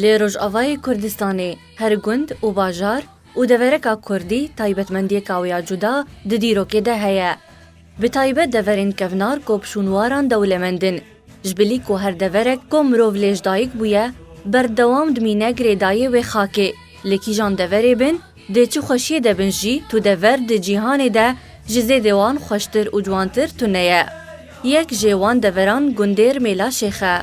لی روجاوای کردستانی هر گند و باجار و دورکا کردی تایبەتمەندی کاویا جودا di dîrokê de heye. Bi taybet deverên kevnar ku pişûnwaran dewlemendin. Ji bilî ku her deverek ku mirov lêjdayîk bûye, berdewam dimîne girêdayê wê xakê. Li kîjan deverê bin, dê çi xweşiyê de bin jî, tu dever di cîhanê de ji zêdê wan xweştir û ciwantir tune ye. Yek jê wan deveran Gundêr Mêla Şêx e.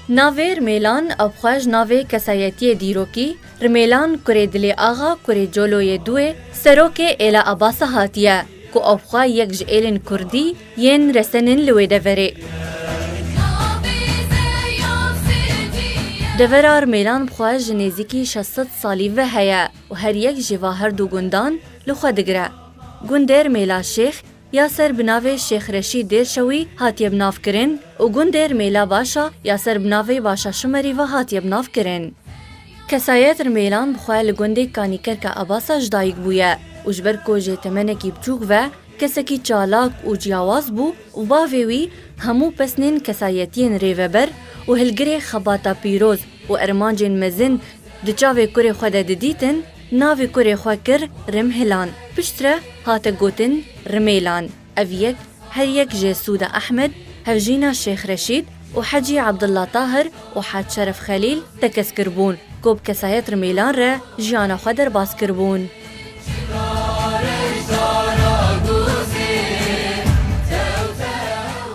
Navê Rmêlan ew ji navê kesayetiyê dîrokî, Rmêlan Kurê Dilê Axa Kurê Coloyê Duê serokê Êla Abasa hatiye ku ew yek ji êlên Kurdî yên resenin li wê deverê. Devera Rmêlan bixwe ji nêzîkî 600 salî ve heye û her yek ji va her du gundan li xwe digire. Gundêr Mêla Şêx ya ser bi navê Şêx Reşîd Dêrşewî hatiye binavkirin û Gundêr Mêla Başa ya ser bi navê Başa Şimerî ve hatiye binavkirin. Kesayet Rmêlan bixwe li gundê Kanîkerka Abasa ji dayîk bûye û ji ber ku jê temenekî biçûk ve kesekî çalak û ciyawaz bû û bavê wî hemû pesnên kesayetiyên rêveber û hilgirê xebata pîroz û ermancên mezin di çavê kurê xwe de didîtin, navê kurê xwe kir Rimhilan. Piştre hate gotin Rimêlan. Ev yek her yek jê Sûda Ehmed, hevjîna Şêx Reşîd û Hecî Abdullah Tahir û Hac Şeref Xelîl tekez kirbûn ku bi kesayet Rmêlan re jiyana xwe derbas kirbûn.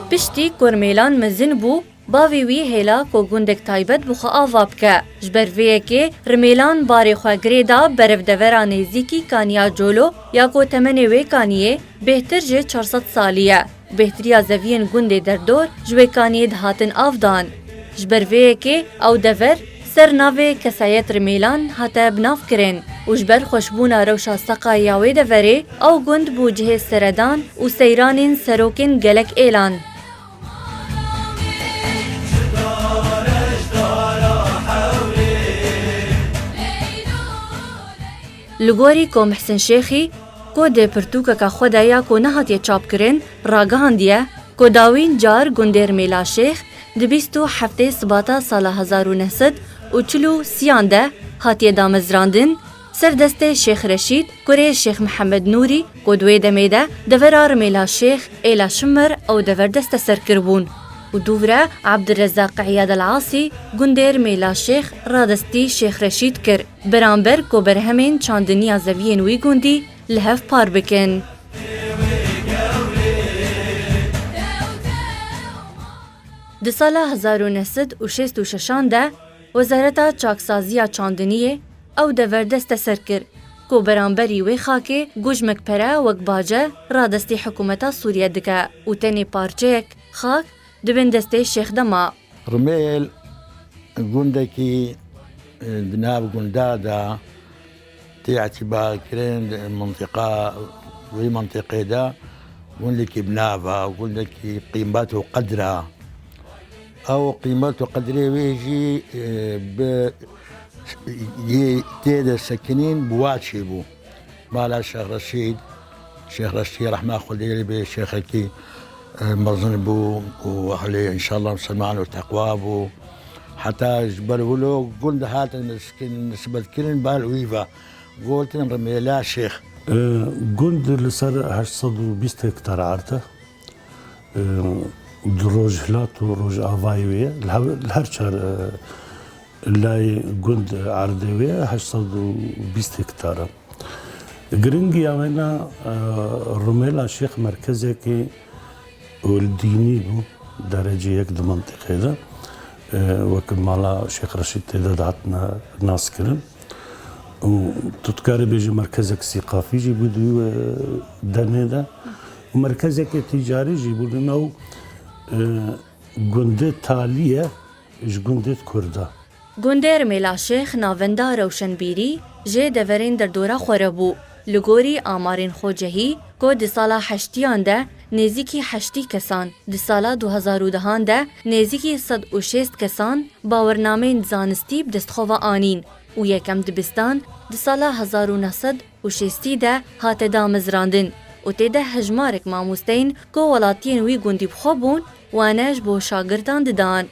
Piştî ku Rmêlan mezin bû, bavê wî hêla ku gundek taybet bixwe ava bike. Ji ber vê yekê Rmêlan barê xwe girê da berev devera nêzîkî Kaniya Colo ya ku temenê wê kaniyê bêhtir ji 400 salî ye. Bêhtiriya zeviyên gundê derdor ji wê kaniyê dihatin avdan. Ji ber vê yekê ew dever ser navê Kesayet Rmêlan hate binavkirin û ji ber xweşbûna rewşa seqaya wê deverê ew gund bû cihê seredan û seyranên serokên gelek êlan. Li gorî ku Mihsin Şêxî ku dê pirtûkeka xwe de ya ku nehatiye çapkirin ragihandiye ku dawîn car Gundêr Mêla Şêx di 27 Sibata sala 1943 de hatiye damezrandin serdestê Şêx Reşîd kurê Şêx Mihemed Nûrî ku di wê demê de devera Mêla Şêx Êla Şimer ew dever desteser kirbûn û dûvre Abdurrezzaq İyad el Asî Gundêr Mêla Şêx radestî Şêx Reşîd kir beramber ku berhemên çandiniya zeviyên wî gundî li hev par bikin. Di sala 1966 de Wezareta Çaksazîya Çandiniyê ew dever desteser kir ku beramberî wê xakê gujmek pere wek bace radestî hikûmeta Sûriye dike û tenê parçeyek xak dibin destê Şêx de ma. Rmêl gundekî di nav gunda da tê etîbarkirin mintiqa wê mintiqê de gundekî bi nava gundekî qîmet û qedra. Ew qîmet û qedrê wê jî bi tê de sekinîn bi waçê bû. Mala Şêx Reşîd, Şêx Reşîd rehma Xwedê bê şêxekî مظن بو وأهلي إن شاء الله مسلمان وتقوى بو حتى جبر ولو قلت هات المسكين نسبة كلن بالويفا قلت رميلا شيخ قلت لسر 820 هكتار عرته دروج هلات وروج آفايوية الهرشار لاي قلت عردوية 820 هكتار قرنجي عمينا رميلا شيخ مركزي كي والديني بو درجة يك د منطقة ده وكل مالا شيخ رشيد تدا عطنا ناس كرن وتذكر بيجي مركزك ثقافي جي بدو دني ده ومركزك تجاري جي بدو نو جندة تالية اش جندة كردا. Gundêr Mêla Şêx navenda rewşenbîrî jê deverên derdora xwe re bû. Li gorî amarên xwe cehî ku di sala heştiyan de nêzîkî heştî kesan, di sala 2010 de nêzîkî 106 kesan bawernameyên zanistî bi destxova anîn û yekem dibistan di sala 1960 de hate damezrandin û tê de hejmarek mamosteyên ku welatiyên wî gundî bixwe bûn وانش بو شاگردان ددان.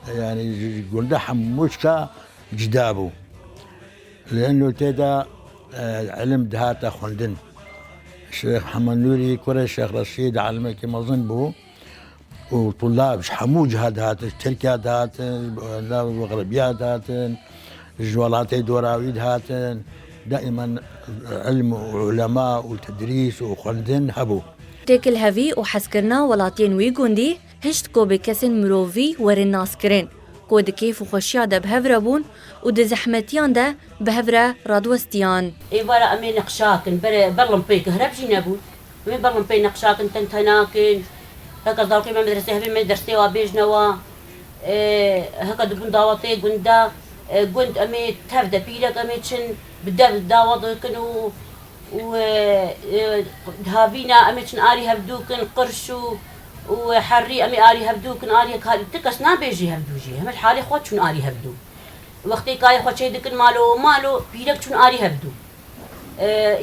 يعني قلنا حموشكا جدابو لأنه تدا علم دهاتا خلدن الشيخ محمد نوري كوري الشيخ رشيد علمي كما ظن بو وطلاب حمو جهاد هاتن تركيا هاتن الغربيات هاتن الجوالاتي دوراويد هاتن دائما علم وعلماء وتدريس وخلدن هبو تێک هەڤی و حەزکردنا وڵاتیان وی گوندی هشت کۆ بە کەسên مرۆڤی وەرن ناسکردن کۆ di kêf û xweşiya de bihevre bûn û di zehmetiyan de bihevre radwestiyan. Êvara em ê nexşakin berlim pê kihreb jî nebûn. Em ê berlim pê nexşakin tentenakin. Heka dalkê me medresê hevê me dersê wa bêjnewa. Heka dibûn dawetê gunda gund em ê tev de pîrek em ê çin bi dev dawet dikin û havîna em ê çin arî hevdûkin qirş û وحري أمي آري هبدو كن آري كهاد تكس نابيجي هبدو جي هم الحالي خود شون آري هبدو وقتی کای خود شيء دكن مالو بيرك شون آري هبدو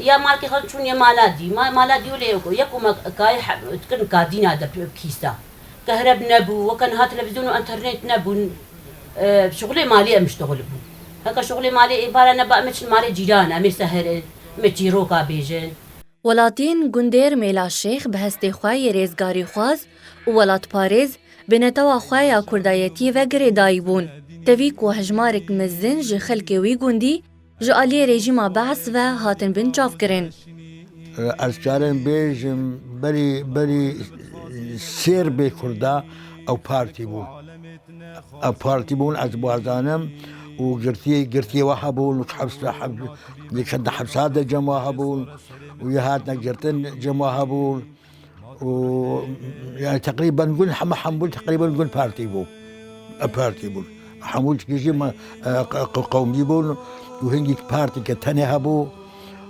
يا مالك خود شون يا مالادي مالادي ولا يكو ما كاي تكن كادين هذا بكيستا كهرب نبو وكان هات تلفزيون وانترنت نبو شغلي مالي مشتغل بو هكا شغلي مالي عبارة نبأ مش مالي جيران أمي سهر متجيروكا بيجن ولاتین گندر میلا شیخ به هستی خواه ریزگاری خواز و ولات پارێز بنەتەوە خوایە کوردایەتی و گرێدایی بوون. تەوی و هەژمارێک مەزن ji xelkê wî gundî ji aliyê rejîma behs ve hatin bin çavkirin. Ez karim bêjim berî sêr bê Kurda ew partî bûn. Ew partî bûn ez bazanim û girtiye we hebûn û hebsa de cem we hebûn û yê hatine girtin cem we hebûn û yani teqrîben gund heme hemû teqrîben gund partî bû. Partî bûn. Hemû tişkî qewmî bûn û hingî partîke tenê hebû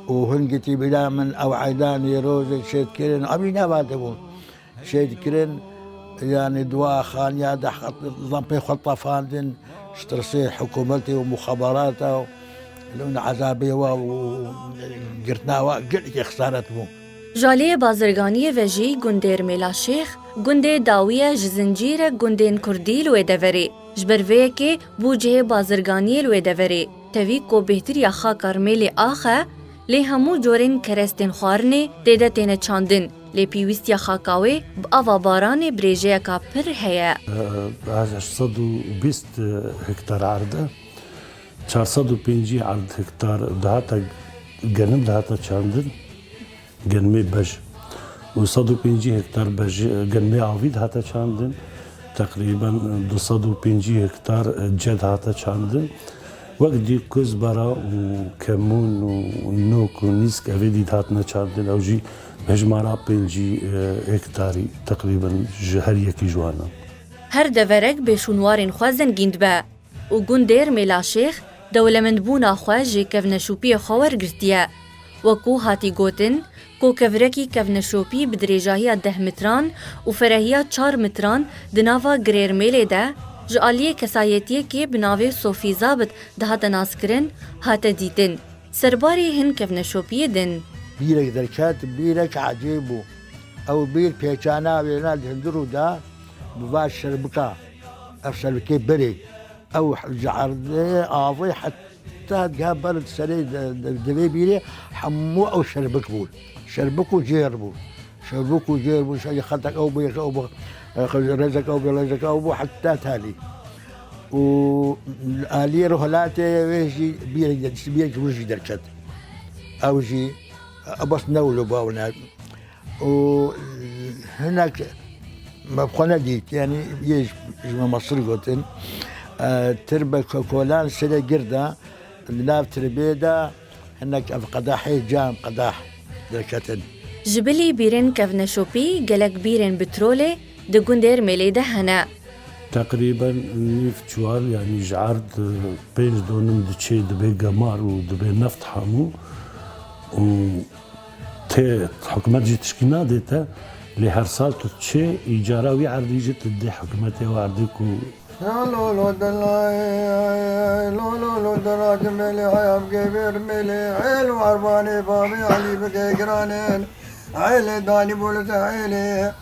û hingî bila min ew eydanê rozê şêd kirin emî nevade bûn. Şêd kirin yani dua xaniya de zampê xwe tefandin ji tirsê hikûmetê û muxeberata لون عذابي وقرتنا وقلت خسارت بو جالê bazirganiyê ve jî gundêr Mêla Şêx gundê dawiye ji zincîre gundên Kurdî li wê deverê. Ji ber vê yekê bû cihê bazirganiyê li wê deverê. Tevî ku bêhtiriya xaka Rêmêlê axe lê hemû corên kerestên xwarinê tê de têne çandin. Lê pîwîstiya xaka wê bi ava baranê birêjeyeka pir heye. 820 hektar arda 450 عرض هكتار دهاتا جنب دهاتا چاندن جنمي بج و 150 هكتار بج جنمي عوي دهاتا چاندن تقريبا 250 هكتار جد دهاتا چاندن وقت دي كزبرا و كمون و نوك و نيسك افيدي دهاتنا چاندن او جي بجمارا 5 هكتاري تقريبا هر يكي جوانا هر deverek bêşûnwarên xwe zengînd be û gundêr Mêla Şêx dewlemendbûna xwe jê kevneşopiyê xwe wergirtiye. Wekû hatî gotin, kevrekî kevneşopî bi dirêjahiya 10 mitran û ferehiya 4 mitran di nava Girêrmêlê de ji aliyê kesayetiyekê bi navê Sofî Zabit dihate naskirin hate dîtin. Serbarê hin kevneşopiyê din. Bîrek derket bîrek ecêb bû. Ew bîr pêçana wêna li Hundirû da bi va şerbika. Ev şerbikê berê. أو جعرضي أعضي حتى تقابل السري دبي بيلي حمو أو شربك بول شربك وجير بول شربك وجير بول شيء خدك أو بيك أو رزق أو برزق أو حتى تالي وآلية رهلاتي ويجي بيلي وجي دركت أو جي أبص نولو باونا وهناك ما بخنا ديت يعني يجي مصر قلتن تربة كولان سنة قردة بناف تربيدا هناك قداحي جام قداح دركتن جبلي بيرن كفنشوبي قلق بيرن بترولي دي گندير ميلي ده هنا تقريبا نيف جوال يعني جعرد بين دونم دشي دبي قمار ودبي نفط حامو و تي حكومات جي تشكينا ديتا اللي هر سال تشي إيجاراوي عردي جي تدي حكومتي وعرديكو لولو دراج ملي عيب كبير ملي عيل وعرباني بابي علي بكي قرانين عيلي داني بولت عيلي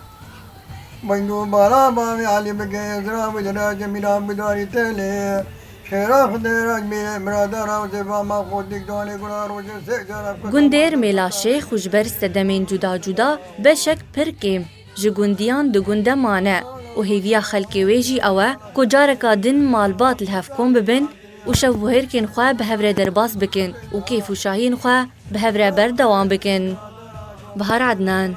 بنجو بالا بامي علي بقى يزرع وجرا جميلا بداري تلي شراف دراج مي مرادارا وزبا ما خودك دوني قرار وجه سجرا گوندێر مێلاشێخ و ji ber sedemên cuda cuda beşek pir kêm ji gundiyan di gunde mane û hêviya xelkê wê jî ew e ku careka din malbat li hevkom bibin û şevbuhêrkên xwe bi hev re derbas bikin û kêf û şahiyên xwe bi hev re berdewam bikin. Bihar Adnan.